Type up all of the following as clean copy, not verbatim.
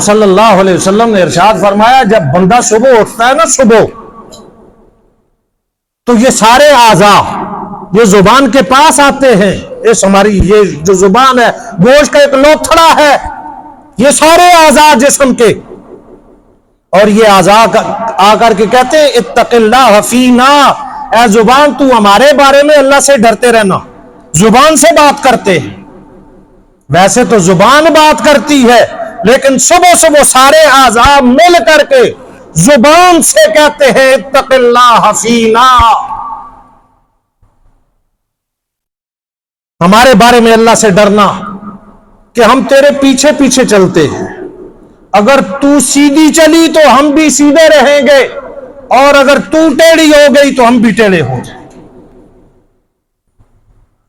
صلی اللہ علیہ وسلم نے ارشاد فرمایا جب بندہ صبح اٹھتا ہے نا صبح، تو یہ سارے اعضاء یہ زبان کے پاس آتے ہیں. اس ہماری یہ جو زبان ہے گوشت کا ایک لوتھڑا ہے، یہ سارے اعضاء جسم کے، اور یہ اعضاء آ کر کے کہتے ہیں اتق اللہ فینا، اے زبان تو ہمارے بارے میں اللہ سے ڈرتے رہنا. زبان سے بات کرتے ہیں، ویسے تو زبان بات کرتی ہے لیکن صبح صبح سارے اعضاء مل کر کے زبان سے کہتے ہیں اتق اللہ فینا، ہمارے بارے میں اللہ سے ڈرنا کہ ہم تیرے پیچھے پیچھے چلتے ہیں، اگر تو سیدھی چلی تو ہم بھی سیدھے رہیں گے، اور اگر تو ٹیڑھی ہو گئی تو ہم بھی ٹیڑھے ہو جائیں گے.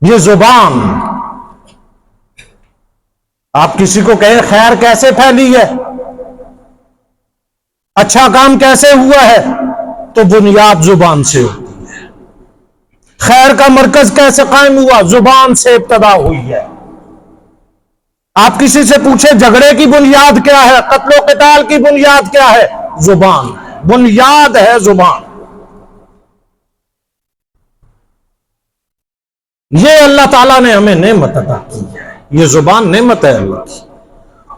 یہ زبان. آپ کسی کو کہیں خیر کیسے پھیلی ہے، اچھا کام کیسے ہوا ہے، تو بنیاد زبان سے ہوتی ہے. خیر کا مرکز کیسے قائم ہوا، زبان سے ابتدا ہوئی ہے. آپ کسی سے پوچھیں جھگڑے کی بنیاد کیا ہے، قتل و قتال کی بنیاد کیا ہے، زبان. بنیاد ہے زبان. یہ اللہ تعالیٰ نے ہمیں نعمت عطا کی ہے، یہ زبان نعمت ہے اللہ کی.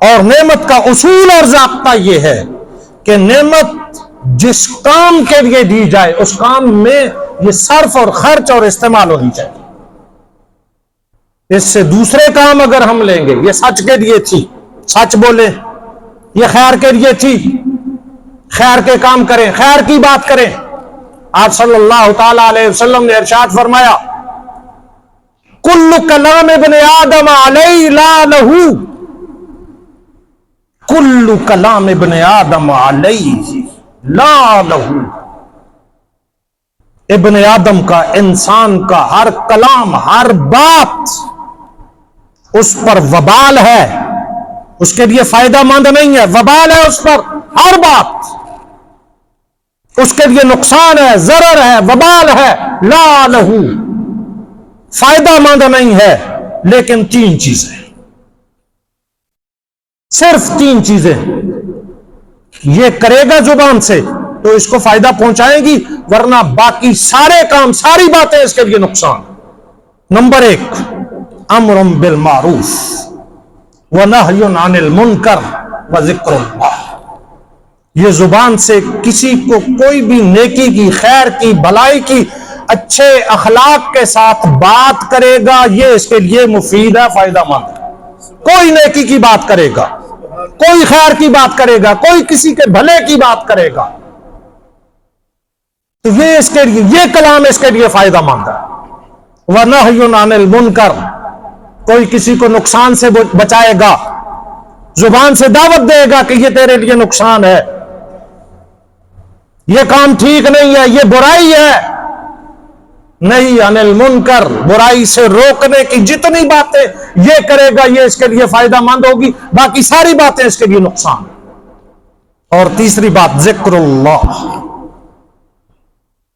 اور نعمت کا اصول اور ضابطہ یہ ہے کہ نعمت جس کام کے لیے دی جائے اس کام میں یہ صرف اور خرچ اور استعمال ہونی چاہیے. اس سے دوسرے کام اگر ہم لیں گے، یہ سچ کے لیے تھی سچ بولیں، یہ خیر کے لیے تھی خیر کے کام کریں، خیر کی بات کریں. آپ صلی اللہ تعالی علیہ وسلم نے ارشاد فرمایا کل کلام ابن آدم علیہ لا لہو، کل کلام ابن آدم علیہ لا لہو. ابن آدم کا، انسان کا ہر کلام، ہر بات اس پر وبال ہے، اس کے لیے فائدہ مند نہیں ہے، وبال ہے اس پر. ہر بات اس کے لیے نقصان ہے، ضرر ہے، وبال ہے. لا لہو، فائدہ مند نہیں ہے. لیکن تین چیزیں، صرف تین چیزیں یہ کرے گا زبان سے تو اس کو فائدہ پہنچائیں گی، ورنہ باقی سارے کام، ساری باتیں اس کے لیے نقصان. نمبر ایک، امر بالمعروف ونہی عن المنکر وذکر اللہ. یہ زبان سے کسی کو کوئی بھی نیکی کی، خیر کی، بھلائی کی، اچھے اخلاق کے ساتھ بات کرے گا، یہ اس کے لیے مفید ہے، فائدہ مند ہے. کوئی نیکی کی بات کرے گا، کوئی خیر کی بات کرے گا، کوئی کسی کے بھلے کی بات کرے گا، تو یہ اس کے لیے، یہ کلام اس کے لیے فائدہ مند ہے. وَنَهْيٌ عَنِ الْمُنْكَرِ، کوئی کسی کو نقصان سے بچائے گا، زبان سے دعوت دے گا کہ یہ تیرے لیے نقصان ہے، یہ کام ٹھیک نہیں ہے، یہ برائی ہے. نہیں عن المنکر، برائی سے روکنے کی جتنی باتیں یہ کرے گا یہ اس کے لیے فائدہ مند ہوگی، باقی ساری باتیں اس کے لیے نقصان. اور تیسری بات ذکر اللہ،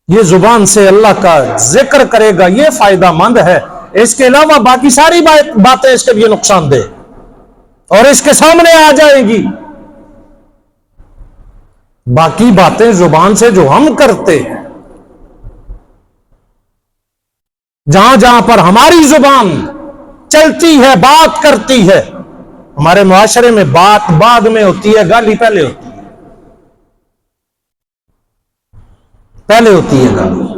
یہ زبان سے اللہ کا ذکر کرے گا، یہ فائدہ مند ہے. اس کے علاوہ باقی ساری باتیں اس کے لیے نقصان دہ اور اس کے سامنے آ جائیں گی. باقی باتیں زبان سے جو ہم کرتے ہیں، جہاں جہاں پر ہماری زبان چلتی ہے، بات کرتی ہے، ہمارے معاشرے میں بات بعد میں ہوتی ہے، گالی پہلے ہوتی ہے، پہلے ہوتی ہے گالی.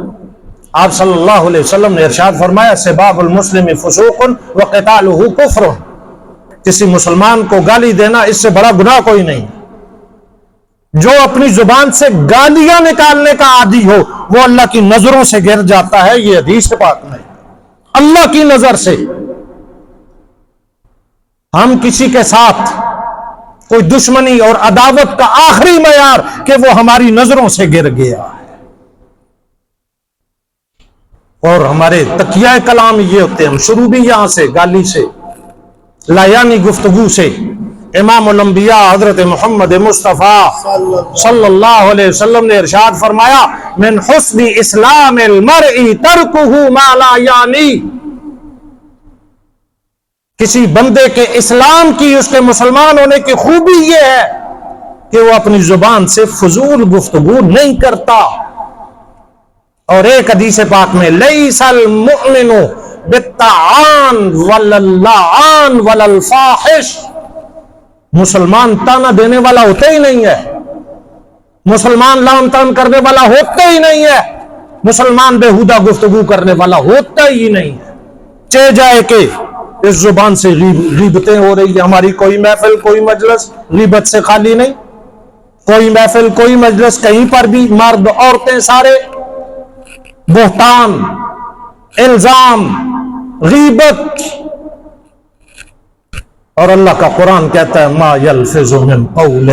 آپ صلی اللہ علیہ وسلم نے ارشاد فرمایا سباب المسلم فسوق وقتالہ کفر، کسی مسلمان کو گالی دینا اس سے بڑا گناہ کوئی نہیں. جو اپنی زبان سے گالیاں نکالنے کا عادی ہو وہ اللہ کی نظروں سے گر جاتا ہے. یہ حدیث پاک میں اللہ کی نظر سے. ہم کسی کے ساتھ کوئی دشمنی اور عداوت کا آخری معیار کہ وہ ہماری نظروں سے گر گیا ہے. اور ہمارے تکیہ کلام یہ ہوتے ہیں، ہم شروع بھی یہاں سے گالی سے، لایانی گفتگو سے. امام الانبیاء حضرت محمد مصطفیٰ صلی اللہ علیہ وسلم نے ارشاد فرمایا من حسن اسلام المرء ترکہ ما لا یعنی، کسی بندے کے اسلام کی، اس کے مسلمان ہونے کی خوبی یہ ہے کہ وہ اپنی زبان سے فضول گفتگو نہیں کرتا. اور ایک حدیث پاک میں لیس المؤمن بالطعان واللعان والفاحش، مسلمان تانا دینے والا ہوتا ہی نہیں ہے، مسلمان لعن طعن کرنے والا ہوتا ہی نہیں ہے، مسلمان بےہودہ گفتگو کرنے والا ہوتا ہی نہیں ہے. چہ جائے کہ اس زبان سے غیبتیں ہو رہی ہیں. ہماری کوئی محفل کوئی مجلس غیبت سے خالی نہیں، کوئی محفل کوئی مجلس کہیں پر بھی مرد عورتیں سارے بہتان، الزام، غیبت. اور اللہ کا قرآن کہتا ہے ما یلفظ من قول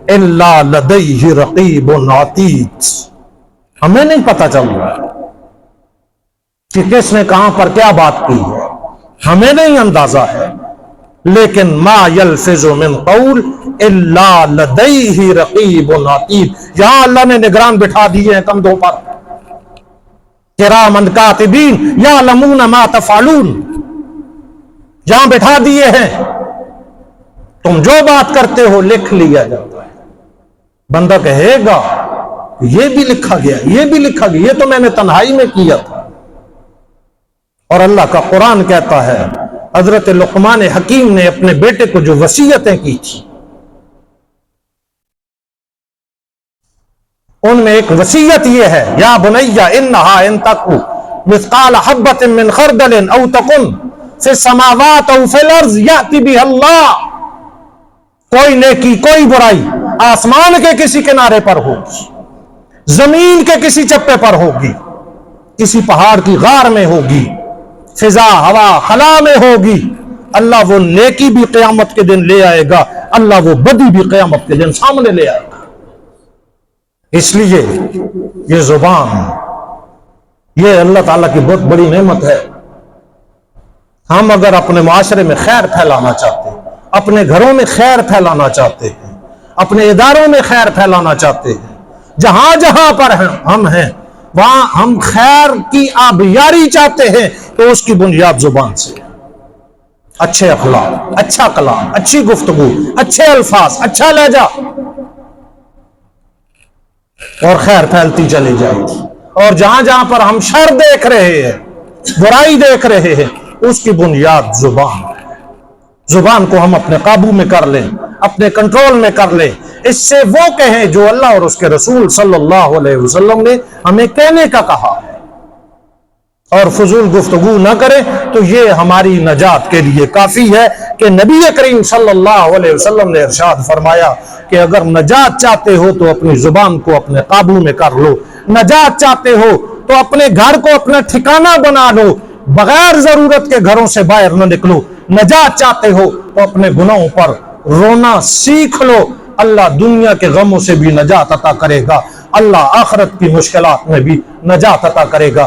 الا لدیہ رقیب عتید. ہمیں نہیں پتہ چل رہا کہ کس نے کہاں پر کیا بات کی ہے، ہمیں نہیں اندازہ ہے، لیکن ما یلفظ من قول الا لدیہ رقیب عتید. یہاں اللہ نے نگران بٹھا دیے ہیں کندھوں پر، کرامن کاتبین یعلمون ما تفعلون، جہاں بٹھا دیے ہیں. تم جو بات کرتے ہو لکھ لیا جاتا ہے. بندہ کہے گا یہ بھی لکھا گیا، یہ بھی لکھا گیا، یہ تو میں نے تنہائی میں کیا تھا. اور اللہ کا قرآن کہتا ہے حضرت لقمان حکیم نے اپنے بیٹے کو جو وصیتیں کی تھی، ان میں ایک وصیت یہ ہے یا بنیا انہا ان تکو مثقال حبۃ من خردل او تکن فی السماوات او فی الارض یأتی بہ اللہ. کوئی نیکی کوئی برائی آسمان کے کسی کنارے پر ہوگی، زمین کے کسی چپے پر ہوگی، کسی پہاڑ کی غار میں ہوگی، فضا ہوا خلا میں ہوگی، اللہ وہ نیکی بھی قیامت کے دن لے آئے گا، اللہ وہ بدی بھی قیامت کے دن سامنے لے آئے گا. اس لیے یہ زبان یہ اللہ تعالیٰ کی بہت بڑی نعمت ہے. ہم اگر اپنے معاشرے میں خیر پھیلانا چاہتے ہیں، اپنے گھروں میں خیر پھیلانا چاہتے ہیں، اپنے اداروں میں خیر پھیلانا چاہتے ہیں، جہاں جہاں پر ہم ہیں وہاں ہم خیر کی آبیاری چاہتے ہیں، تو اس کی بنیاد زبان سے. اچھے اخلاق، اچھا کلام، اچھی گفتگو، اچھے الفاظ، اچھا لہجہ، اور خیر پھیلتی چلی جائے گی. اور جہاں جہاں پر ہم شر دیکھ رہے ہیں، برائی دیکھ رہے ہیں، اس کی بنیاد زبان ہے. زبان کو ہم اپنے قابو میں کر لیں، اپنے کنٹرول میں کر لیں. اس سے وہ کہیں جو اللہ اور اس کے رسول صلی اللہ علیہ وسلم نے ہمیں کہنے کا کہا ہے، اور فضول گفتگو نہ کریں. تو یہ ہماری نجات کے لیے کافی ہے کہ نبی کریم صلی اللہ علیہ وسلم نے ارشاد فرمایا کہ اگر نجات چاہتے ہو تو اپنی زبان کو اپنے قابو میں کر لو، نجات چاہتے ہو تو اپنے گھر کو اپنا ٹھکانہ بنا لو، بغیر ضرورت کے گھروں سے باہر نہ نکلو. نجات چاہتے ہو تو اپنے گناہوں پر رونا سیکھ لو. اللہ دنیا کے غموں سے بھی نجات عطا کرے گا، اللہ آخرت کی مشکلات میں بھی نجات عطا کرے گا.